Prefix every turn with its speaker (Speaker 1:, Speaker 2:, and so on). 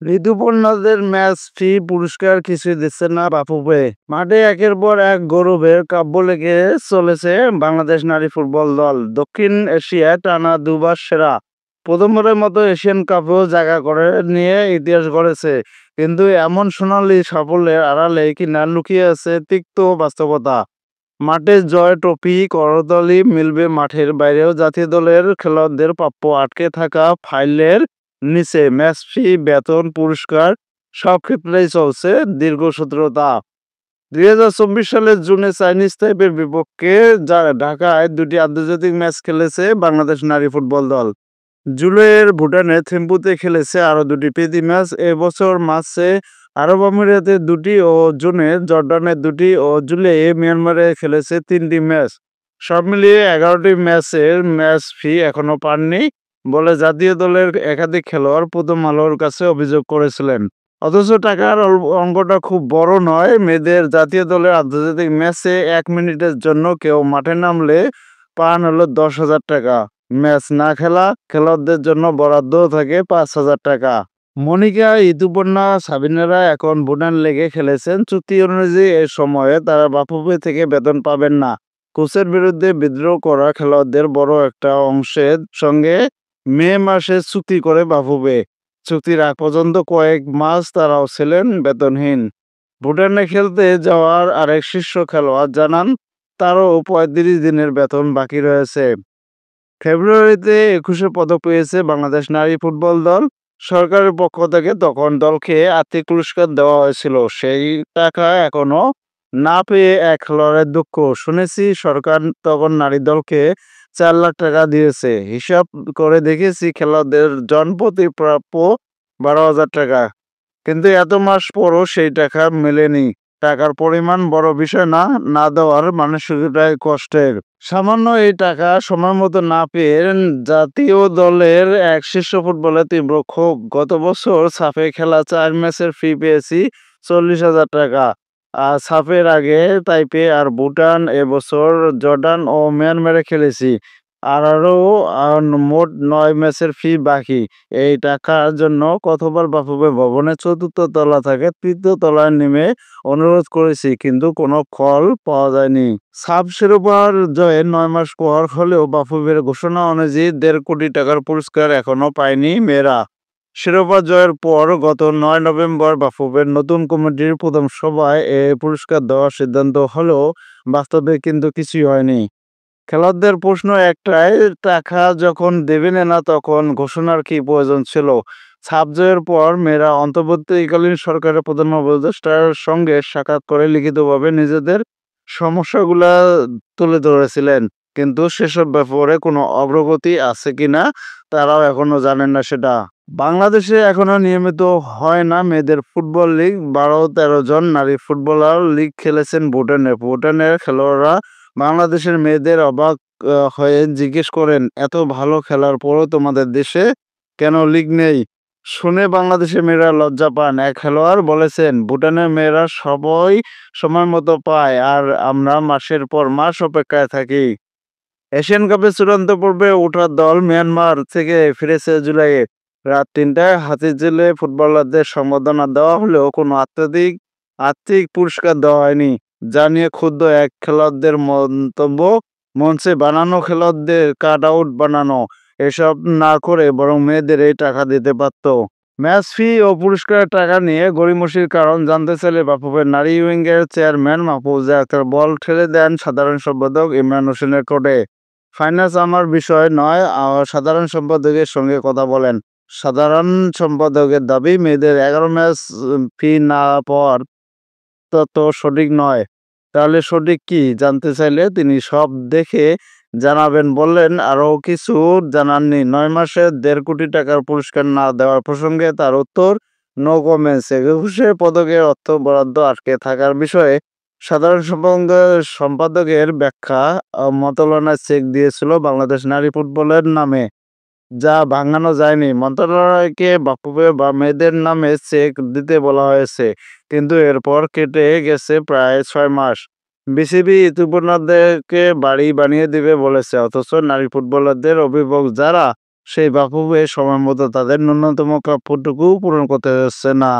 Speaker 1: ঋতুপর্ণদের match ফি পুরস্কার কিছুই দিচ্ছে না বাফুফে। মাঠে একের পর এক গৌরবের কাব্য লেগে চলেছে বাংলাদেশ নারী ফুটবল দল। দক্ষিণ এশিয়ায় টানা দুবার সেরা, প্রথমবারের মতো এশিয়ান কাপেও জায়গা করে নিয়ে ইতিহাস গড়েছে। কিন্তু এমন সোনালী সাফল্যের আড়ালে কিনা লুকিয়ে আছে তিক্ত বাস্তবতা। মাঠে জয়, ট্রফি, করতালি মিলবে, মাঠের বাইরেও জাতীয় দলের খেলোয়াড়দের প্রাপ্য আটকে থাকা ফাইলের নিচে ম্যাচ ফি, বেতন, পুরস্কার সব ক্ষেত্রেই চলছে দীর্ঘসূত্রতা। ২০২৪ সালের জুনে চাইনিজ তাইপের বিপক্ষে ঢাকায় দুটি আন্তর্জাতিক ম্যাচ খেলেছে বাংলাদেশ নারী ফুটবল দল। জুলাইয়ের ভুটানে থিম্পুতে খেলেছে আরও দুটি প্রীতি ম্যাচ। এবছর মার্চে আরব আমিরাতে দুটি ও জুনে জর্ডানে দুটি ও জুলাইয়ে মিয়ানমারে খেলেছে ৩টি ম্যাচ। সব মিলিয়ে ১১টি ম্যাচের ম্যাচ ফি এখনো পাননি বলে জাতীয় দলের একাধিক খেলোয়াড় প্রথম আলোর কাছে অভিযোগ করেছিলেন। অথচ টাকার অঙ্কটা খুব বড় নয়। মেয়েদের জাতীয় দলের আন্তর্জাতিক ম্যাচে ১ মিনিটের জন্য কেউ মাঠে নামলে পান হলো ১০,০০০ টাকা। ম্যাচ না খেলা খেলোয়াড়দের জন্য বরাদ্দও থাকে ৫,০০০ টাকা। মনিকা, ঋতুপর্ণা, সাবিনারা এখন ভুটান লেগে খেলেছেন। চুক্তি অনুযায়ী এ সময়ে তারা বাফুফে থেকে বেতন পাবেন না। কোচের বিরুদ্ধে বিদ্রোহ করা খেলোয়াড়দের বড় একটা অংশের সঙ্গে মে মাসে চুক্তি করে বাফুফে। চুক্তির আগ পর্যন্ত কয়েক মাস তারাও ছিলেন বেতনহীন। ভুটানে খেলতে যাওয়ার আরেক শীর্ষ খেলোয়াড় জানান, তারও ৩৫ দিনের বেতন বাকি রয়েছে। ফেব্রুয়ারিতে ২১ পদক পেয়েছে বাংলাদেশ নারী ফুটবল দল। সরকারের পক্ষ থেকে তখন দলকে আর্থিক পুরস্কার দেওয়া হয়েছিল। সেই টাকা এখনো না পেয়ে এক খেলোয়াড়ের দুঃখ। শুনেছি সরকার তখন নারী দলকে ৪ লাখ টাকা দিয়েছে। হিসাব করে দেখেছি খেলোয়াড়দের জনপ্রতি প্রাপ্য ১২,০০০ টাকা। কিন্তু এত মাস পরও সেই টাকা মেলেনি। টাকার পরিমাণ বড় বিষয় না, না দেওয়ার মানসিকতাই কষ্টের। সামান্য এই টাকা সময় মতো না পেয়ে জাতীয় দলের এক শীর্ষ ফুটবলে তীব্র ক্ষোভ। গত বছর সাফে খেলা ৪ ম্যাচের ফি পেয়েছি ৪০,০০০ টাকা। আর সাফের আগে তাইপে আর ভুটান, এবছর জর্ডান ও মিয়ানমারে খেলেছি। আরও মোট ৯ ম্যাচের ফি বাকি। এই টাকার জন্য কতবার বাফুফে ভবনের ৪র্থ তলা থেকে ৩য় তলায় নেমে অনুরোধ করেছি, কিন্তু কোনো ফল পাওয়া যায়নি। সাফ শিরোপার জয়ের ৯ মাস পর হলেও বাফুফের ঘোষণা অনুযায়ী ১.৫ কোটি টাকার পুরস্কার এখনো পায়নি মেয়েরা। শিরোপা জয়ের পর গত ৯ নভেম্বর বাফুফের নতুন কমিটির প্রথম সভায় এ পুরস্কার দেওয়ার সিদ্ধান্ত হলেও বাস্তবে কিন্তু কিছুই হয়নি। খেলোয়াড়দের প্রশ্ন একটাই, টাকা যখন দেবেন না তখন ঘোষণার কি প্রয়োজন ছিল? ছাপ জয়ের পর মেয়েরা অন্তর্বর্তীকালীন সরকারের প্রধান উপদেষ্টার সঙ্গে সাক্ষাৎ করে লিখিতভাবে নিজেদের সমস্যাগুলা তুলে ধরেছিলেন। কিন্তু সেসব ব্যাপারে কোনো অগ্রগতি আছে কিনা তারাও এখনো জানেন না সেটা। বাংলাদেশে এখনো নিয়মিত হয় না মেয়েদের ফুটবল লীগ। ১২-১৩ জন নারী ফুটবলার লীগ খেলেছেন ভুটানে। ভুটানের খেলোয়াড়রা বাংলাদেশের মেয়েদের অবাক হয়ে জিজ্ঞেস করেন, এত ভালো খেলার পরও তোমাদের দেশে কেন লীগ নেই? শুনে বাংলাদেশের মেয়েরা লজ্জা পান। এক খেলোয়াড় বলেছেন, ভুটানের মেয়েরা সবই সময় মতো পায় আর আমরা মাসের পর মাস অপেক্ষায় থাকি। এশিয়ান কাপের চূড়ান্ত পর্বে ওঠা দল মিয়ানমার থেকে ফিরেছে জুলাইয়ে। রাত ৩টায় হাতিরঝিলে ফুটবলারদের সম্বর্ধনা দেওয়া হলেও কোনো আর্থিক পুরস্কার দেওয়া হয়নি। যা নিয়ে ক্ষুব্ধ এক খেলোয়াড়দের মন্তব্য, মঞ্চে বানানো খেলোয়াড়দের কাট আউট বানানো, এসব না করে বরং মেয়েদের এই টাকা দিতে পারত। ম্যাচ ফি ও পুরস্কারের টাকা নিয়ে গড়িমসির কারণ জানতে চাইলে বাফুফের নারী উইংয়ের চেয়ারম্যান মাহফুজা আক্তার বল ঠেলে দেন সাধারণ সম্পাদক ইমরান হোসেনের কোর্টে। ফাইন্যান্স আমার বিষয় নয়, সাধারণ সম্পাদকের সঙ্গে কথা বলেন। সাধারণ সম্পাদকের দাবি, মেয়েদের ১১ ম্যাচ ফি না পাওয়ার তথ্য সঠিক নয়। তাহলে সঠিক কি জানতে চাইলে তিনি সব দেখে জানাবেন বললেন। আরও কিছু জানাননি। ৯ মাসে ১.৫ কোটি টাকার পুরস্কার না দেওয়ার প্রসঙ্গে তার উত্তর, নো কমেন্টস। ২১ পদকের অর্থ বরাদ্দ আটকে থাকার বিষয়ে সাধারণ সম্পাদকের ব্যাখ্যা, মন্ত্রণালয় চেক দিয়েছিল বাংলাদেশ নারী ফুটবলের নামে, যা ভাঙানো যায়নি। মন্ত্রণালয়কে বাফুফে বা মেয়েদের নামে চেক দিতে বলা হয়েছে, কিন্তু এরপর কেটে গেছে প্রায় ৬ মাস। বিসিবি ঋতুপর্ণাদেরকে বাড়ি বানিয়ে দিবে বলেছে, অথচ নারী ফুটবলারদের অভিভাবক যারা সেই বাফুফে সময় মতো তাদের ন্যূনতম প্রাপ্যটুকু পূরণ করতে পারছে না।